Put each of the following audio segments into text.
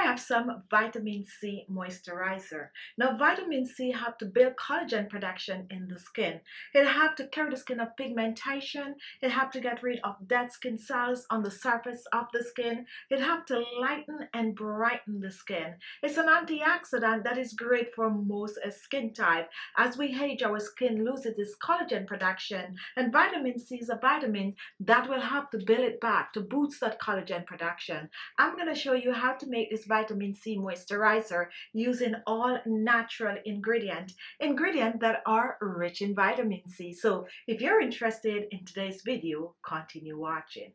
have some vitamin C moisturizer. Now, vitamin C have to build collagen production in the skin. It have to cure the skin of pigmentation. It have to get rid of dead skin cells on the surface of the skin. It have to lighten and brighten the skin. It's an antioxidant that is great for most skin type. As we age, our skin loses its collagen production, and vitamin C is a vitamin that will help to build it back, to boost that collagen production. I'm going to show you how to make this vitamin C moisturizer using all natural ingredients that are rich in vitamin C. So if you're interested in today's video, continue watching.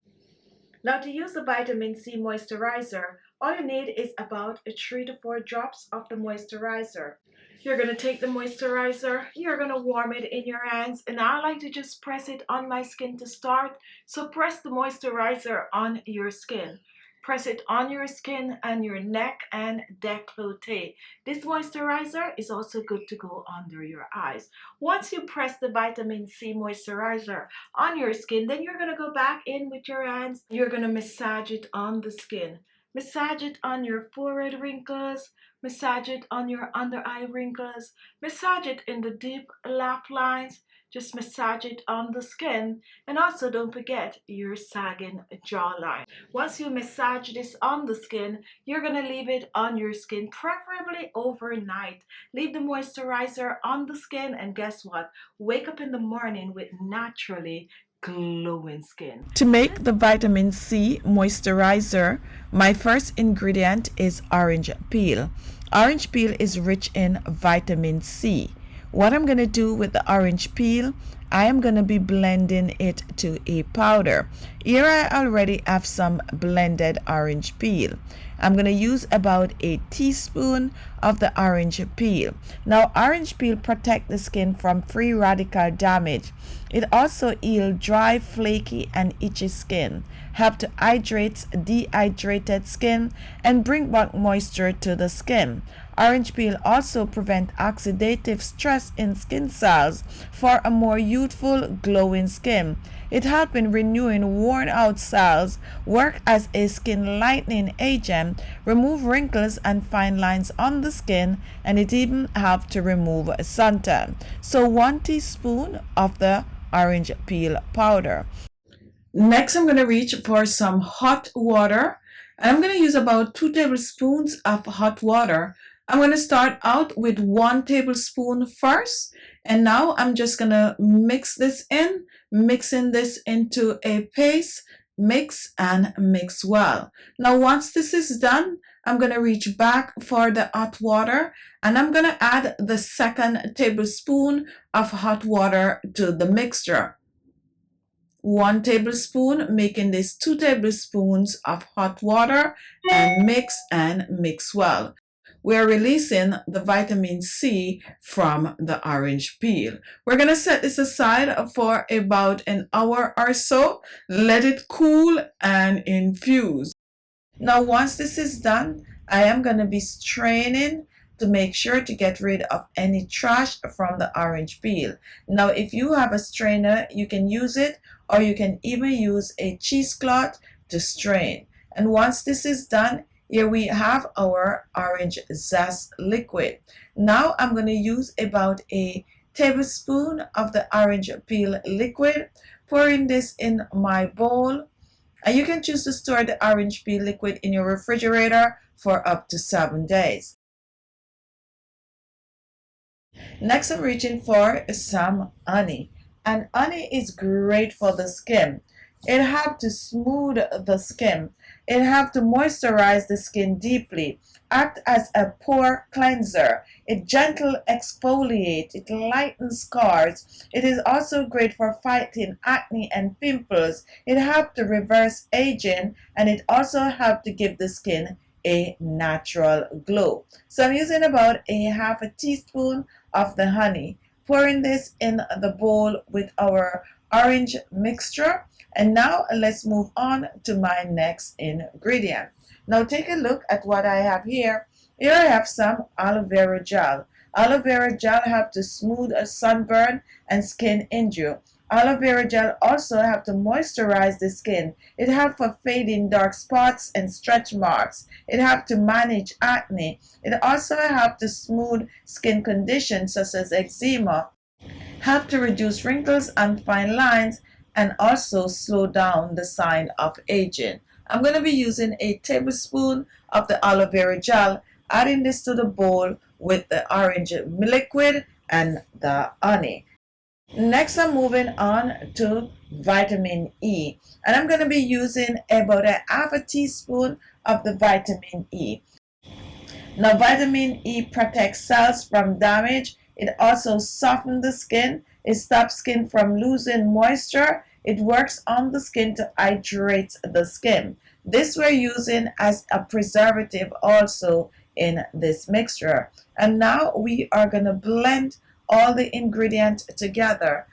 Now, to use the vitamin C moisturizer, all you need is about 3 to 4 drops of the moisturizer. You're going to take the moisturizer, you're going to warm it in your hands, and I like to just press it on my skin to start. So press the moisturizer on your skin. Press it on your skin and your neck and décolleté. This moisturizer is also good to go under your eyes. Once you press the vitamin C moisturizer on your skin, then you're going to go back in with your hands. You're going to massage it on the skin. Massage it on your forehead wrinkles. Massage it on your under eye wrinkles. Massage it in the deep laugh lines. Just massage it on the skin, and also don't forget your sagging jawline. Once you massage this on the skin, you're going to leave it on your skin, preferably overnight. Leave the moisturizer on the skin, and guess what? Wake up in the morning with naturally glowing skin. To make the vitamin C moisturizer, my first ingredient is orange peel. Orange peel is rich in vitamin C. What I'm going to do with the orange peel, I am going to be blending it to a powder. Here I already have some blended orange peel. I'm going to use about a teaspoon of the orange peel. Now, orange peel protects the skin from free radical damage. It also heals dry, flaky, and itchy skin, help to hydrate dehydrated skin, and bring back moisture to the skin. Orange peel also prevents oxidative stress in skin cells for a more youthful, glowing skin. It helps in renewing worn out cells, work as a skin lightening agent, remove wrinkles and fine lines on the skin, and it even helps to remove suntan. So 1 teaspoon of the orange peel powder. Next, I'm going to reach for some hot water. I'm going to use about 2 tablespoons of hot water. I'm going to start out with 1 tablespoon first, and now I'm just going to mix this in, mixing this into a paste. Mix and mix well. Now, once this is done, I'm going to reach back for the hot water, and I'm going to add the 2nd tablespoon of hot water to the mixture. 1 tablespoon, making this 2 tablespoons of hot water, and mix well. We're releasing the vitamin C from the orange peel. We're going to set this aside for about an hour or so. Let it cool and infuse. Now, once this is done, I am going to be straining to make sure to get rid of any trash from the orange peel. Now, if you have a strainer, you can use it, or you can even use a cheesecloth to strain. And once this is done, here we have our orange zest liquid. Now I'm going to use about a tablespoon of the orange peel liquid, pouring this in my bowl. And you can choose to store the orange peel liquid in your refrigerator for up to 7 days. Next, I'm reaching for some honey. And honey is great for the skin. It helps to smooth the skin. It helps to moisturize the skin deeply, act as a pore cleanser. It gently exfoliates, it lightens scars. It is also great for fighting acne and pimples. It helps to reverse aging, and it also helps to give the skin a natural glow. So I'm using about a half a teaspoon of the honey, pouring this in the bowl with our orange mixture. And now let's move on to my next ingredient. Now take a look at what I have here. Here I have some aloe vera gel. Aloe vera gel helps to smooth a sunburn and skin injury. Aloe vera gel also have to moisturize the skin. It have for fading dark spots and stretch marks. It have to manage acne. It also have to smooth skin conditions such as eczema, help to reduce wrinkles and fine lines, and also slow down the sign of aging. I'm going to be using a tablespoon of the aloe vera gel, adding this to the bowl with the orange liquid and the honey. Next, I'm moving on to vitamin E, and I'm going to be using about a half a teaspoon of the vitamin E. Now, vitamin E protects cells from damage. It also softens the skin. It stops skin from losing moisture. It works on the skin to hydrate the skin. This we're using as a preservative also in this mixture. And now we are going to blend all the ingredients together.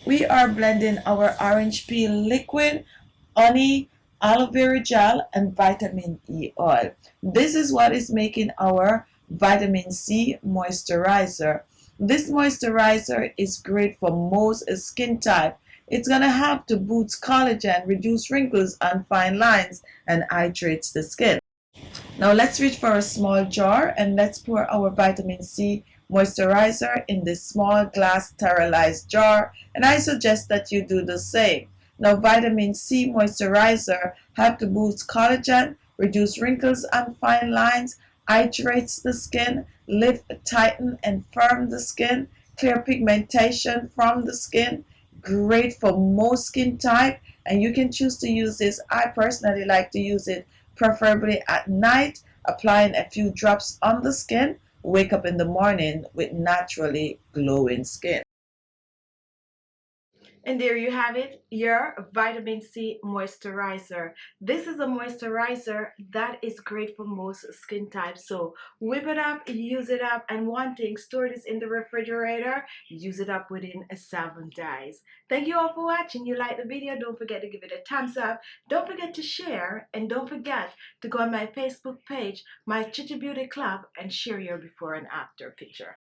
We are blending our orange peel liquid, honey, aloe vera gel, and vitamin E oil. This is what is making our vitamin C moisturizer. This moisturizer is great for most skin type. It's going to help to boost collagen, reduce wrinkles and fine lines, and hydrates the skin. Now let's reach for a small jar and let's pour our vitamin C moisturizer in this small glass sterilized jar, and I suggest that you do the same. Now vitamin C moisturizer helps to boost collagen, reduce wrinkles and fine lines, hydrates the skin, lift, tighten and firm the skin, clear pigmentation from the skin, great for most skin type, and you can choose to use this. I personally like to use it preferably at night, applying a few drops on the skin, wake up in the morning with naturally glowing skin. And there you have it, your vitamin C moisturizer. This is a moisturizer that is great for most skin types. So whip it up, use it up, and one thing, store this in the refrigerator, use it up within 7 days. Thank you all for watching. You like the video, don't forget to give it a thumbs up. Don't forget to share, and don't forget to go on my Facebook page, my Khichibeauty Club, and share your before and after picture.